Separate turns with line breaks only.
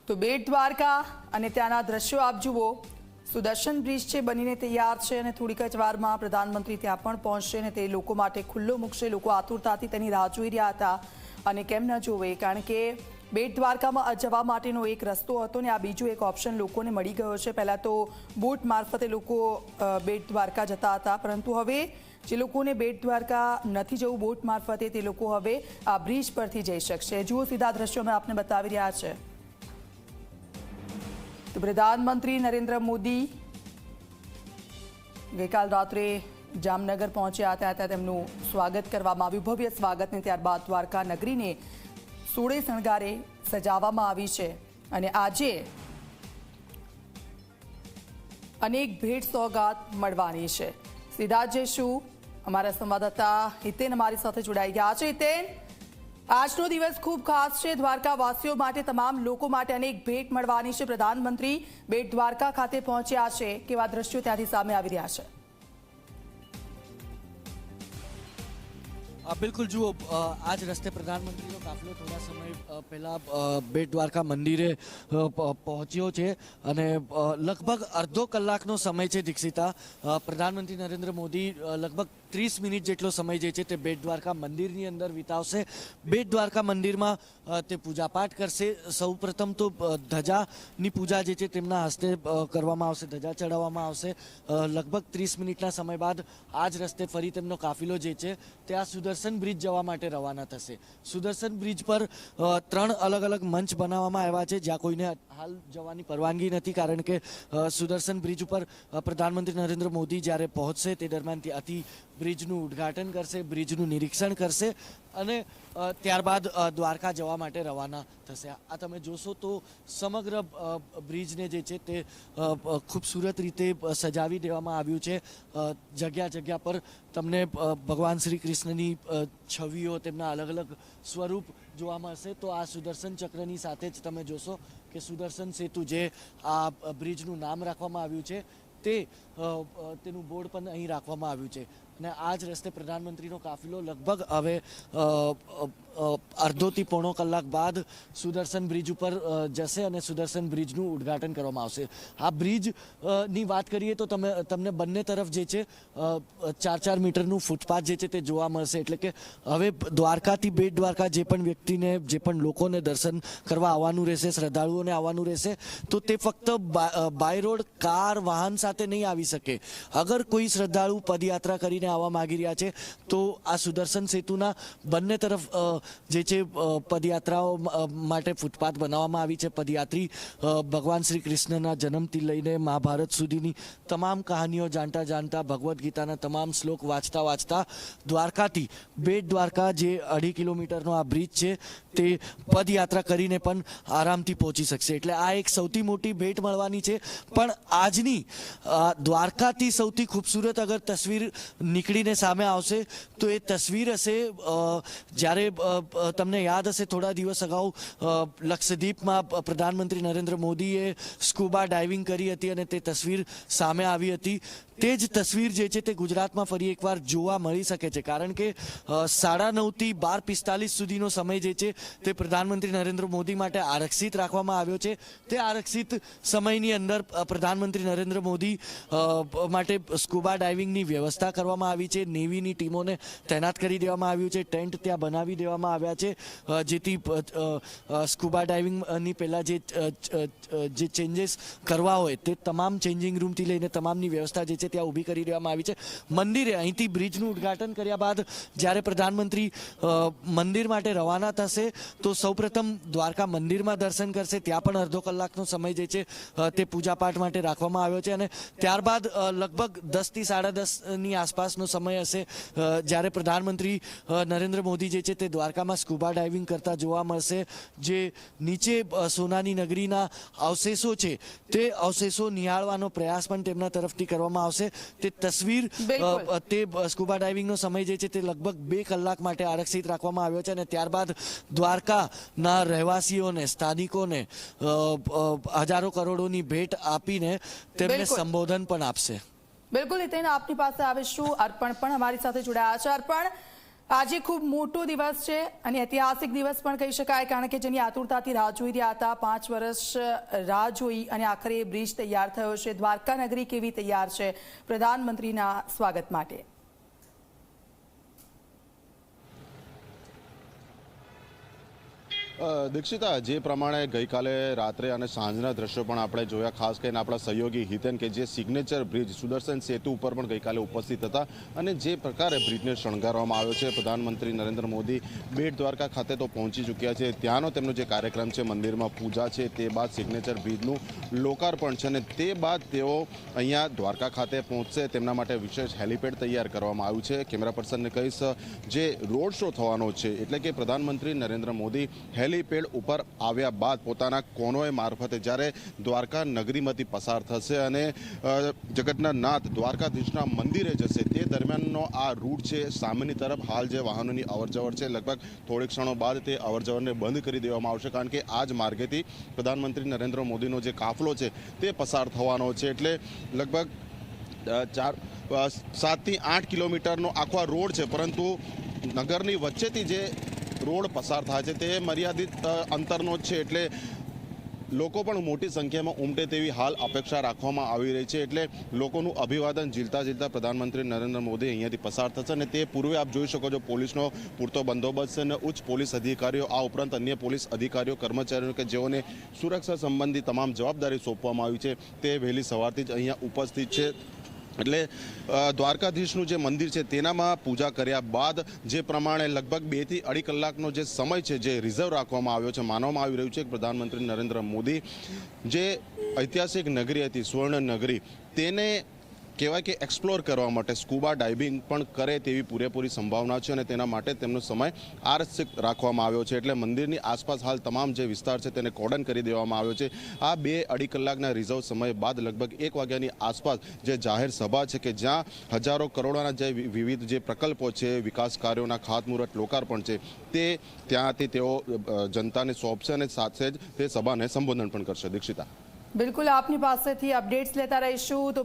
તો બેટ દ્વારકા અને ત્યાંના દ્રશ્યો આપ જુઓ। સુદર્શન બ્રિજ છે બનીને તૈયાર છે અને થોડીક જ વારમાં પ્રધાનમંત્રી ત્યાં પણ પહોંચશે અને તે લોકો માટે ખુલ્લો મૂકશે। લોકો આતુરતાથી તેની રાહ જોઈ રહ્યા હતા અને કેમ ન જોવે, કારણ કે બેટ દ્વારકામાં જવા માટેનો એક રસ્તો હતો ને આ બીજો એક ઓપ્શન લોકોને મળી ગયો છે। પહેલાં તો બોટ મારફતે લોકો બેટ દ્વારકા જતા હતા, પરંતુ હવે જે લોકોને બેટ દ્વારકા નથી જવું બોટ મારફતે, તે લોકો હવે આ બ્રિજ પરથી જઈ શકશે। જુઓ સીધા દ્રશ્યો અમે આપને બતાવી રહ્યા છે। તો પ્રધાનમંત્રી નરેન્દ્ર મોદી ગઈકાલ રાત્રે જામનગર પહોંચ્યા હતા, ત્યાં તેમનું સ્વાગત કરવામાં આવ્યું, ભવ્ય સ્વાગતને। ત્યારબાદ દ્વારકા નગરીને સોળે શણગારે સજાવવામાં આવી છે અને આજે અનેક ભેટ સોગાત મળવાની છે। સીધા જઈશું, અમારા સંવાદદાતા હિતેન અમારી સાથે જોડાઈ ગયા છે। હિતેન, આજનો દિવસ ખૂબ ખાસ છે દ્વારકાવાસીઓ માટે, તમામ લોકો માટે અનેક ભેટ મળવાની છે। પ્રધાનમંત્રી બેટ દ્વારકા ખાતે પહોંચ્યા છે, કેવા દ્રશ્યો ત્યાંથી સામે આવી રહ્યા છે?
બિલકુલ, જુઓ આજ રસ્તે પ્રધાનમંત્રીનો કાફલો થોડા સમય પહેલા બેટ દ્વારકા મંદિરે પહોંચ્યો છે અને લગભગ અડધો કલાકનો સમય છે દીક્ષિતા। પ્રધાનમંત્રી નરેન્દ્ર મોદી લગભગ 30 મિનિટ જેટલો સમય જે છે તે બેટ દ્વારકા મંદિરની અંદર વિતાવશે। બેટ દ્વારકા મંદિરમાં તે પૂજાપાઠ કરશે। સૌપ્રથમ તો ધજાની પૂજા જે છે તેમના હસ્તે કરવામાં આવશે, ધજા ચડાવવામાં આવશે। લગભગ 30 મિનિટના સમય બાદ આ જ રસ્તે ફરી તેમનો કાફિલો જે છે તે આ સુદર્શન બ્રિજ જવા માટે રવાના થશે। સુદર્શન બ્રિજ પર 3 અલગ અલગ મંચ બનાવવામાં આવ્યા છે, જ્યાં કોઈને હાલ જવાની પરવાનગી નથી, કારણ કે સુદર્શન બ્રિજ ઉપર પ્રધાનમંત્રી નરેન્દ્ર મોદી જ્યારે પહોંચશે તે દરમિયાન ત્યાંથી બ્રિજનું ઉદ્ઘાટન કરશે, બ્રિજનું નિરીક્ષણ કરશે અને ત્યારબાદ દ્વારકા જવા માટે રવાના થશે। આ તમે જોશો તો સમગ્ર બ્રિજને જે છે તે ખૂબસૂરત રીતે સજાવી દેવામાં આવ્યું છે। જગ્યા જગ્યા પર તમને ભગવાન શ્રી કૃષ્ણની છબીઓ, તેમના અલગ અલગ સ્વરૂપ જોવા મળશે। તો આ સુદર્શન ચક્રની સાથે જ તમે જોશો કે સુદર્શન સેતુ, જે આ બ્રિજનું નામ રાખવામાં આવ્યું છે, તેનું બોર્ડ પણ અહીં રાખવામાં આવ્યું છે અને આ જ રસ્તે પ્રધાનમંત્રીનો કાફિલો લગભગ હવે અડધોથી પોણો કલાક બાદ સુદર્શન બ્રિજ ઉપર જશે અને સુદર્શન બ્રિજનું ઉદ્ઘાટન કરવામાં આવશે। આ બ્રિજની વાત કરીએ તો તમને બંને તરફ જે છે 4-4 મીટરનું ફૂટપાથ જે છે તે જોવા મળશે, એટલે કે હવે દ્વારકાથી બેટ દ્વારકા જે પણ વ્યક્તિને, જે પણ લોકોને દર્શન કરવા આવવાનું રહેશે, શ્રદ્ધાળુઓને આવવાનું રહેશે, તો તે ફક્ત બાય રોડ કાર, વાહન સાથે નહીં આવી શકે। અગર કોઈ શ્રદ્ધાળુ પદયાત્રા કરીને આવવા માંગી રહ્યા છે તો આ સુદર્શન સેતુના બંને તરફ જે છે પદયાત્રાઓ માટે ફૂટપાથ બનાવવામાં આવી છે। પદયાત્રી ભગવાન શ્રી કૃષ્ણના જન્મથી લઈને મહાભારત સુધીની તમામ કહાનીઓ જાણતા જાણતા, ભગવદ્ ગીતાના તમામ શ્લોક વાંચતા વાંચતા દ્વારકાથી બેટ દ્વારકા, જે 2.5 કિલોમીટરનો આ બ્રિજ છે, તે પદયાત્રા કરીને પણ આરામથી પહોંચી શકશે। એટલે આ એક સૌથી મોટી ભેટ મળવાની છે। પણ આજની દ્વારકાથી સૌથી ખૂબસૂરત અગર તસવીર નીકળીને સામે આવશે તો એ તસવીર હશે, જ્યારે તમને યાદ હશે થોડા દિવસ અગાઉ લક્ષદ્વીપમાં પ્રધાનમંત્રી નરેન્દ્ર મોદીએ સ્કૂબા ડાઇવિંગ કરી હતી અને તે તસવીર સામે આવી હતી। તે જ તસવીર જે છે તે ગુજરાતમાં ફરી એકવાર જોવા મળી શકે છે, કારણ કે 9:30 થી 12:45 સુધીનો સમય જે છે તે પ્રધાનમંત્રી નરેન્દ્ર મોદી માટે આરક્ષિત રાખવામાં આવ્યો છે। તે આરક્ષિત સમયની અંદર પ્રધાનમંત્રી નરેન્દ્ર મોદી માટે સ્કૂબા ડાઇવિંગની વ્યવસ્થા કરવામાં આવી છે। નેવીની ટીમોને તૈનાત કરી દેવામાં આવ્યું છે, ટેન્ટ ત્યાં બનાવી દેવામાં આવ્યા છે, જેથી સ્કૂબા ડાઇવિંગની પહેલાં જે ચેન્જીસ કરવા હોય તે તમામ ચેન્જિંગ રૂમથી લઈને તમામની વ્યવસ્થા જે છે ત્યાં ઊભી કરી દેવામાં આવી છે। મંદિરે અહીંથી બ્રિજનું ઉદ્ઘાટન કર્યા બાદ જ્યારે પ્રધાનમંત્રી મંદિર માટે રવાના થશે તો સૌપ્રથમ દ્વારકા મંદિરમાં દર્શન કરશે, ત્યાં પણ અડધો કલાકનો સમય જે છે તે પૂજાપાઠ માટે રાખવામાં આવ્યો છે અને ત્યારબાદ લગભગ 10 થી 10:30ની આસપાસનો સમય હશે જ્યારે પ્રધાનમંત્રી નરેન્દ્ર મોદી જે છે તે દ્વારકામાં સ્કૂબા ડાઇવિંગ કરતા જોવા મળશે। જે નીચે સોનાની નગરીના અવશેષો છે તે અવશેષો નિહાળવાનો પ્રયાસ પણ તેમના તરફથી કરવામાં આવશે। તે તસવીર, તે સ્કૂબા ડાઇવિંગનો સમય જે છે તે લગભગ 2 કલાક માટે આરક્ષિત રાખવામાં આવ્યો છે અને ત્યારબાદ દ્વારકાના રહેવાસીઓને, સ્થાનિકોને હજારો કરોડોની ભેટ આપીને તેમને સંબોધન પણ આપશે।
બિલકુલ હિતેન, આપની પાસે આવીશું। અર્પણ પણ અમારી સાથે જોડાયા છે। અર્પણ, આજે ખૂબ મોટો દિવસ છે અને ઐતિહાસિક દિવસ પણ કહી શકાય, કારણ કે જેની આતુરતાથી રાહ જોઈ રહ્યા હતા, 5 વર્ષ રાહ જોઈ અને આખરે બ્રિજ તૈયાર થયો છે. દ્વારકા નગરી કેવી તૈયાર છે પ્રધાનમંત્રીના સ્વાગત માટે?
દીક્ષિતા, જે પ્રમાણે ગઈકાલે રાત્રે અને સાંજના દ્રશ્યો પણ આપણે જોયા, ખાસ કરીને આપણા સહયોગી હિતેન કે જે સિગ્નેચર બ્રિજ સુદર્શન સેતુ ઉપર પણ ગઈકાલે ઉપસ્થિત હતા અને જે પ્રકારે બ્રિજને શણગારવામાં આવ્યો છે, પ્રધાનમંત્રી નરેન્દ્ર મોદી બેટ દ્વારકા ખાતે તો પહોંચી ચૂક્યા છે. ત્યાંનો તેમનો જે કાર્યક્રમ છે, મંદિરમાં પૂજા છે, તે બાદ સિગ્નેચર બ્રિજનું લોકાર્પણ છે અને તે બાદ તેઓ અહીંયા દ્વારકા ખાતે પહોંચશે. તેમના માટે વિશેષ હેલિપેડ તૈયાર કરવામાં આવ્યું છે. કેમેરા પર્સનને કહીશ, જે રોડ શો થવાનો છે, એટલે કે પ્રધાનમંત્રી નરેન્દ્ર મોદી હેલિપેડ ઉપર આવ્યા બાદ પોતાના કોનોય મારફતે જ્યારે દ્વારકા નગરીમાંથી પસાર થશે અને જગતના નાથ દ્વારકાધીશના મંદિરે જશે, તે દરમિયાનનો આ રૂટ છે. સામેની તરફ હાલ જે વાહનોની અવરજવર છે, લગભગ થોડીક ક્ષણો બાદ તે અવરજવરને બંધ કરી દેવામાં આવશે, કારણ કે આ જ માર્ગેથી પ્રધાનમંત્રી નરેન્દ્ર મોદીનો જે કાફલો છે તે પસાર થવાનો છે. એટલે લગભગ 7 થી 8 કિલોમીટરનો આખો આ રોડ છે, પરંતુ નગરની વચ્ચેથી જે રોડ પસાર થાય છે તે મર્યાદિત અંતરનો જ છે. એટલે લોકો પણ મોટી સંખ્યામાં ઉમટે તેવી હાલ અપેક્ષા રાખવામાં આવી રહી છે. એટલે લોકોનું અભિવાદન ઝીલતા પ્રધાનમંત્રી નરેન્દ્ર મોદી અહીંયાથી પસાર થશે અને તે પૂર્વે આપ જોઈ શકો છો, પોલીસનો પૂરતો બંદોબસ્ત અને ઉચ્ચ પોલીસ અધિકારીઓ, આ ઉપરાંત અન્ય પોલીસ અધિકારીઓ, કર્મચારીઓ કે જેઓને સુરક્ષા સંબંધી તમામ જવાબદારી સોંપવામાં આવી છે, તે વહેલી સવારથી જ અહીંયા ઉપસ્થિત છે. એટલે દ્વારકાધીશનું જે મંદિર છે તેનામાં પૂજા કર્યા બાદ જે પ્રમાણે લગભગ 2 થી 2.5 કલાકનો જે સમય છે, જે રિઝર્વ રાખવામાં આવ્યો છે, માનવામાં આવી રહ્યું છે કે પ્રધાનમંત્રી નરેન્દ્ર મોદી જે ઐતિહાસિક નગરી હતી, સ્વર્ણ નગરી, તેને કહેવાય કે એક્સપ્લોર કરવા માટે સ્કૂબા ડાઇવિંગ પણ કરે તેવી પૂરેપૂરી સંભાવના છે અને તેના માટે તેમનો સમય આરક્ષિત રાખવામાં આવ્યો છે. એટલે મંદિરની આસપાસ હાલ તમામ જે વિસ્તાર છે તેને કોર્ડન કરી દેવામાં આવ્યો છે. આ 2-2.5 કલાકના રિઝર્વ સમય બાદ લગભગ 1 વાગ્યાની આસપાસ જે જાહેર સભા છે, કે જ્યાં હજારો કરોડોના જે વિવિધ જે પ્રકલ્પો છે, વિકાસ કાર્યોના ખાતમુહૂર્ત, લોકાર્પણ છે, તે ત્યાંથી તેઓ જનતાને સોંપશે અને સાથે જ તે સભાને સંબોધન પણ કરશે. દીક્ષિતા,
બિલકુલ આપની પાસેથી અપડેટ્સ લેતા રહીશું. તો